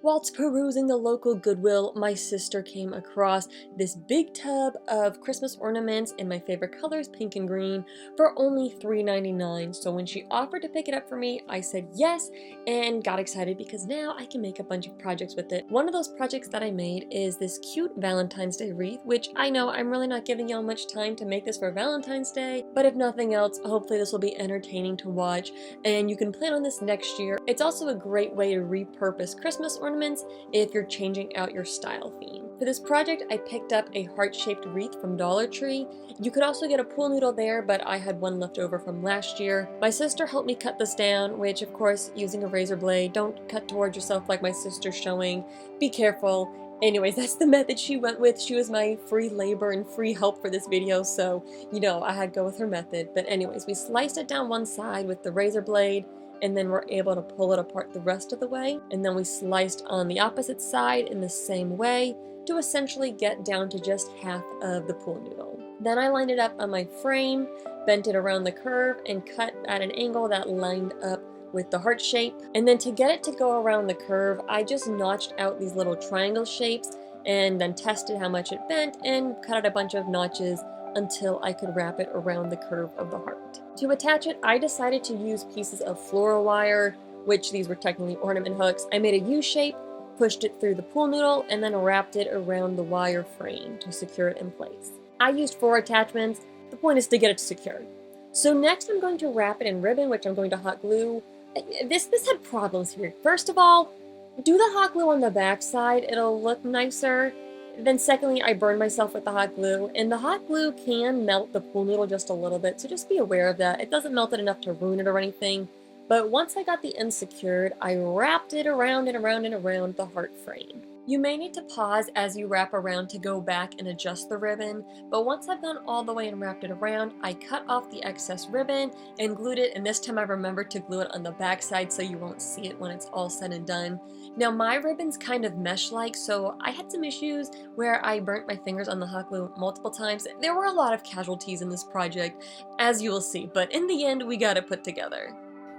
Whilst perusing the local Goodwill, my sister came across this big tub of Christmas ornaments in my favorite colors, pink and green, for only $3.99. So when she offered to pick it up for me, I said yes and got excited because now I can make a bunch of projects with it. One of those projects that I made is this cute Valentine's Day wreath, which I know I'm really not giving y'all much time to make this for Valentine's Day, but if nothing else, hopefully this will be entertaining to watch and you can plan on this next year. It's also a great way to repurpose Christmas ornaments if you're changing out your style theme. For this project, I picked up a heart-shaped wreath from Dollar Tree. You could also get a pool noodle there, but I had one left over from last year. My sister helped me cut this down, which of course, using a razor blade, don't cut towards yourself like my sister's showing. Be careful. Anyways, that's the method she went with. She was my free labor and free help for this video, so, you know, I had to go with her method. But anyways, we sliced it down one side with the razor blade, and then we're able to pull it apart the rest of the way. And then we sliced on the opposite side in the same way to essentially get down to just half of the pool noodle. Then I lined it up on my frame, bent it around the curve, and cut at an angle that lined up with the heart shape. And then to get it to go around the curve, I just notched out these little triangle shapes and then tested how much it bent and cut out a bunch of notches until I could wrap it around the curve of the heart. To attach it, I decided to use pieces of floral wire, which these were technically ornament hooks. I made a U shape, pushed it through the pool noodle, and then wrapped it around the wire frame to secure it in place. I used 4 attachments. The point is to get it secured. So next I'm going to wrap it in ribbon, which I'm going to hot glue. This had problems here. First of all, do the hot glue on the back side, it'll look nicer. Then secondly, I burned myself with the hot glue, and the hot glue can melt the pool noodle just a little bit, so just be aware of that. It doesn't melt it enough to ruin it or anything, but once I got the end secured, I wrapped it around and around and around the heart frame. You may need to pause as you wrap around to go back and adjust the ribbon, but once I've gone all the way and wrapped it around, I cut off the excess ribbon and glued it, and this time I remembered to glue it on the back side so you won't see it when it's all said and done. Now my ribbon's kind of mesh-like, so I had some issues where I burnt my fingers on the hot glue multiple times. There were a lot of casualties in this project, as you will see, but in the end we got it put together.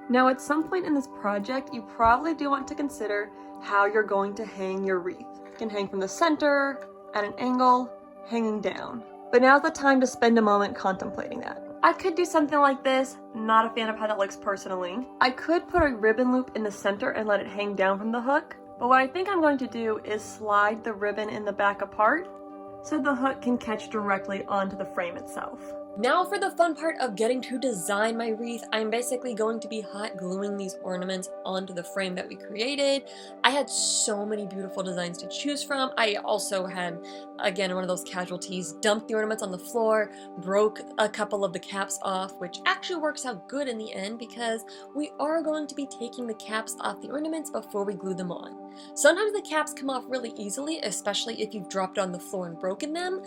Now at some point in this project, you probably do want to consider how you're going to hang your wreath. You can hang from the center, at an angle, hanging down. But now's the time to spend a moment contemplating that. I could do something like this, not a fan of how that looks personally. I could put a ribbon loop in the center and let it hang down from the hook, but what I think I'm going to do is slide the ribbon in the back apart so the hook can catch directly onto the frame itself. Now for the fun part of getting to design my wreath, I'm basically going to be hot gluing these ornaments onto the frame that we created. I had so many beautiful designs to choose from. I also had, again, one of those casualties, dumped the ornaments on the floor, broke a couple of the caps off, which actually works out good in the end because we are going to be taking the caps off the ornaments before we glue them on. Sometimes the caps come off really easily, especially if you've dropped it on the floor and broken them.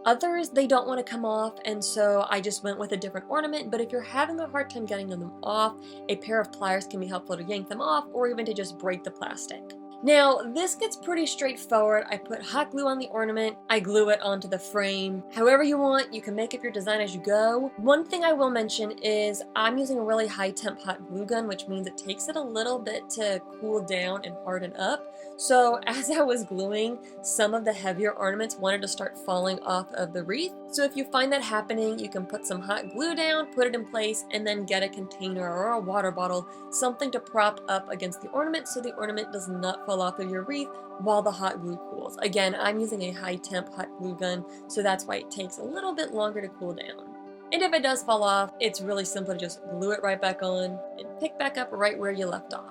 Others, they don't want to come off, and so I just went with a different ornament, but if you're having a hard time getting them off, a pair of pliers can be helpful to yank them off, or even to just break the plastic. Now, this gets pretty straightforward. I put hot glue on the ornament, I glue it onto the frame. However you want, you can make up your design as you go. One thing I will mention is I'm using a really high temp hot glue gun, which means it takes it a little bit to cool down and harden up. So as I was gluing, some of the heavier ornaments wanted to start falling off of the wreath. So if you find that happening, you can put some hot glue down, put it in place, and then get a container or a water bottle, something to prop up against the ornament so the ornament does not fall off of your wreath while the hot glue cools. Again, I'm using a high temp hot glue gun, so that's why it takes a little bit longer to cool down. And if it does fall off, it's really simple to just glue it right back on and pick back up right where you left off.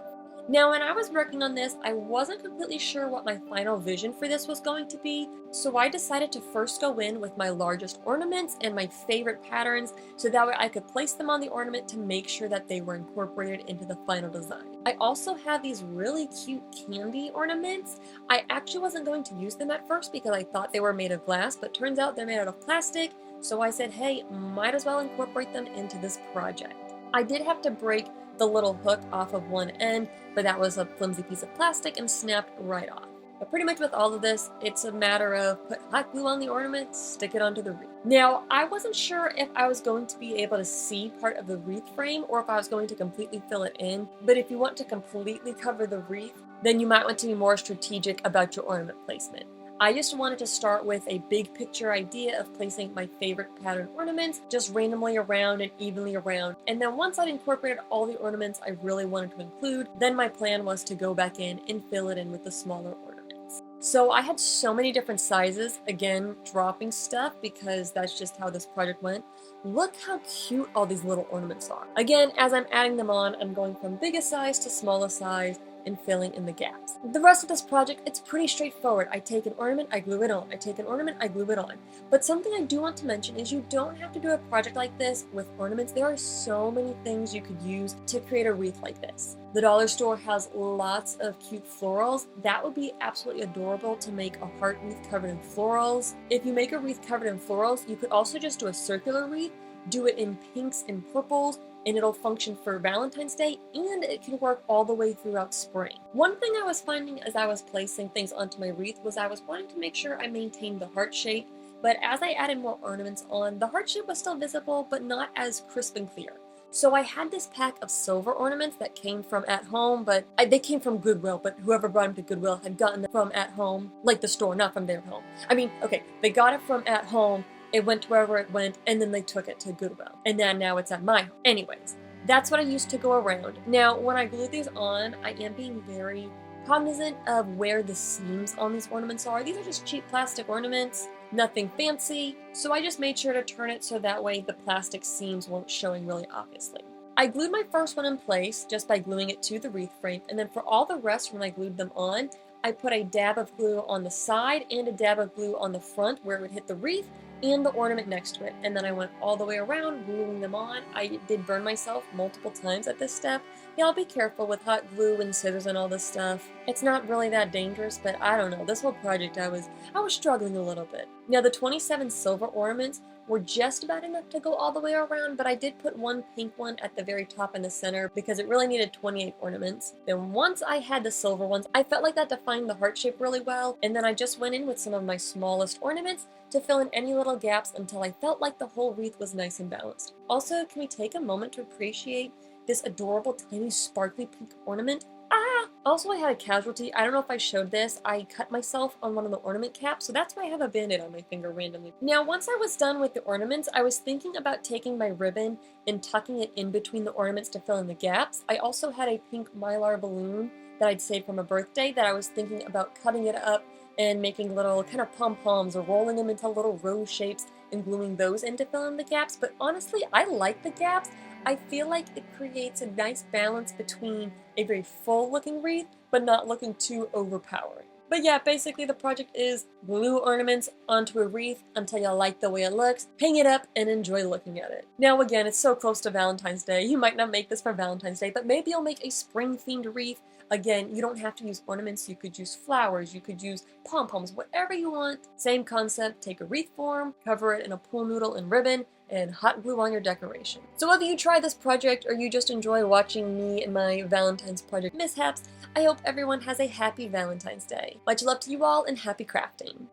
Now, when I was working on this, I wasn't completely sure what my final vision for this was going to be, so I decided to first go in with my largest ornaments and my favorite patterns, so that way I could place them on the ornament to make sure that they were incorporated into the final design. I also have these really cute candy ornaments. I actually wasn't going to use them at first because I thought they were made of glass, but turns out they're made out of plastic, so I said, hey, might as well incorporate them into this project. I did have to break the little hook off of one end, but that was a flimsy piece of plastic and snapped right off. But pretty much with all of this, it's a matter of put hot glue on the ornament, stick it onto the wreath. Now, I wasn't sure if I was going to be able to see part of the wreath frame or if I was going to completely fill it in, but if you want to completely cover the wreath, then you might want to be more strategic about your ornament placement. I just wanted to start with a big picture idea of placing my favorite pattern ornaments just randomly around and evenly around. And then once I'd incorporated all the ornaments I really wanted to include, then my plan was to go back in and fill it in with the smaller ornaments. So I had so many different sizes, again, dropping stuff because that's just how this project went. Look how cute all these little ornaments are. Again, as I'm adding them on, I'm going from biggest size to smallest size and filling in the gaps. The rest of this project, it's pretty straightforward. I take an ornament, I glue it on. I take an ornament, I glue it on. But something I do want to mention is you don't have to do a project like this with ornaments. There are so many things you could use to create a wreath like this. The dollar store has lots of cute florals. That would be absolutely adorable to make a heart wreath covered in florals. If you make a wreath covered in florals, you could also just do a circular wreath, do it in pinks and purples, and it'll function for Valentine's Day, and it can work all the way throughout spring. One thing I was finding as I was placing things onto my wreath was I was wanting to make sure I maintained the heart shape, but as I added more ornaments on, the heart shape was still visible, but not as crisp and clear. So I had this pack of silver ornaments that came from at home, but they came from Goodwill, but whoever brought them to Goodwill had gotten them from at home, like the store, not from their home. I mean, okay, they got it from at home, it went to wherever it went, and then they took it to Goodwill. And then now it's at my home. Anyways, that's what I used to go around. Now, when I glue these on, I am being very cognizant of where the seams on these ornaments are. These are just cheap plastic ornaments, nothing fancy. So I just made sure to turn it so that way the plastic seams weren't showing really obviously. I glued my first one in place just by gluing it to the wreath frame, and then for all the rest when I glued them on, I put a dab of glue on the side and a dab of glue on the front where it would hit the wreath and the ornament next to it, and then I went all the way around gluing them on. I did burn myself multiple times at this step. Y'all be careful with hot glue and scissors and all this stuff. It's not really that dangerous, but I don't know, this whole project I was struggling a little bit. Now the 27 silver ornaments were just about enough to go all the way around, but I did put one pink one at the very top in the center because it really needed 28 ornaments. Then once I had the silver ones, I felt like that defined the heart shape really well, and then I just went in with some of my smallest ornaments to fill in any little gaps until I felt like the whole wreath was nice and balanced. Also, can we take a moment to appreciate this adorable tiny sparkly pink ornament? Also, I had a casualty. I don't know if I showed this. I cut myself on one of the ornament caps, so that's why I have a band-aid on my finger randomly. Now, once I was done with the ornaments, I was thinking about taking my ribbon and tucking it in between the ornaments to fill in the gaps. I also had a pink mylar balloon that I'd saved from a birthday that I was thinking about cutting it up and making little kind of pom-poms or rolling them into little rose shapes and gluing those in to fill in the gaps. But honestly, I like the gaps. I feel like it creates a nice balance between a very full looking wreath, but not looking too overpowering. But yeah, basically the project is glue ornaments onto a wreath until you like the way it looks, hang it up, and enjoy looking at it. Now again, it's so close to Valentine's Day. You might not make this for Valentine's Day, but maybe you'll make a spring-themed wreath. Again, you don't have to use ornaments. You could use flowers, you could use pom-poms, whatever you want. Same concept, take a wreath form, cover it in a pool noodle and ribbon, and hot glue on your decoration. So whether you try this project or you just enjoy watching me and my Valentine's project mishaps, I hope everyone has a happy Valentine's Day. Much love to you all and happy crafting!